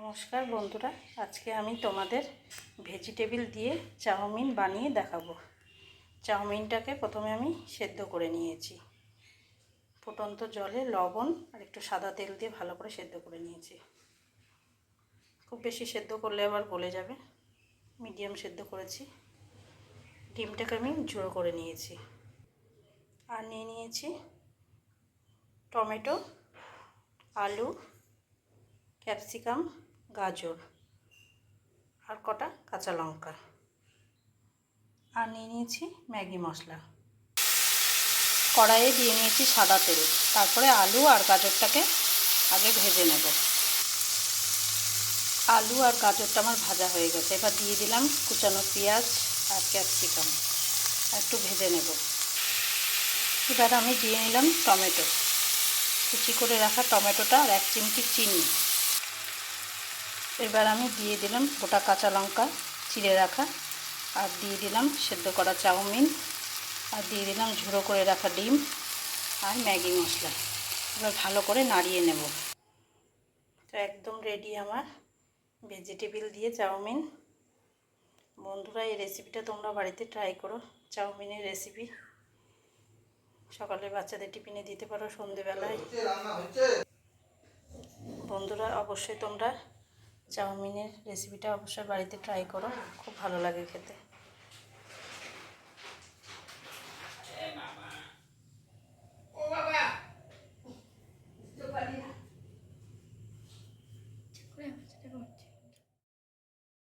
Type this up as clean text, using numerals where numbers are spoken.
নমস্কার বন্ধুরা, আজকে আমি তোমাদের ভেজিটেবিল দিয়ে চাউমিন বানিয়ে দেখাবো। চাউমিনটাকে প্রথমে আমি সেদ্ধ করে নিয়েছি, ফুটন্ত জলে লবণ আর একটু সাদা তেল দিয়ে ভালো করে সেদ্ধ করে নিয়েছি। খুব বেশি সেদ্ধ করলে আবার গলে যাবে, মিডিয়াম সেদ্ধ করেছি। ডিমটাকে আমি ঝুড়ো করে নিয়েছি, আর নিয়ে নিয়েছি টমেটো, আলু, ক্যাপসিকাম, গাজর আর কটা কাঁচা লঙ্কা, আর নিয়ে নিয়েছি ম্যাগি মশলা। কড়াইয়ে দিয়ে নিয়েছি সাদা তেল, তারপরে আলু আর গাজরটাকে আগে ভেজে নেব। আলু আর গাজরটা আমার ভাজা হয়ে গেছে, এবার দিয়ে দিলাম কুচানো পেঁয়াজ আর ক্যাপসিকাম, একটু ভেজে নেব। এবার আমি দিয়ে নিলাম টমেটো, কুচি করে রাখা টমেটোটা আর 1 চিমটি চিনি। এবার আমি দিয়ে দিলাম গোটা কাঁচা লঙ্কা চিড়ে রাখা, আর দিয়ে দিলাম সেদ্ধ করা চাউমিন, আর দিয়ে দিলাম ঝুড়ো করে রাখা ডিম আর ম্যাগি মশলা। এবার ভালো করে নাড়িয়ে নেব। তো একদম রেডি আমার ভেজিটেবিল দিয়ে চাউমিন। বন্ধুরা, এই রেসিপিটা তোমরা বাড়িতে ট্রাই করো। চাউমিনের রেসিপি সকালে বাচ্চাদের টিফিনে দিতে পারো, সন্ধেবেলায়। বন্ধুরা, অবশ্যই তোমরা চাউমিনের রেসিপিটা অবশ্যই বাড়িতে ট্রাই করো, খুব ভালো লাগে খেতে।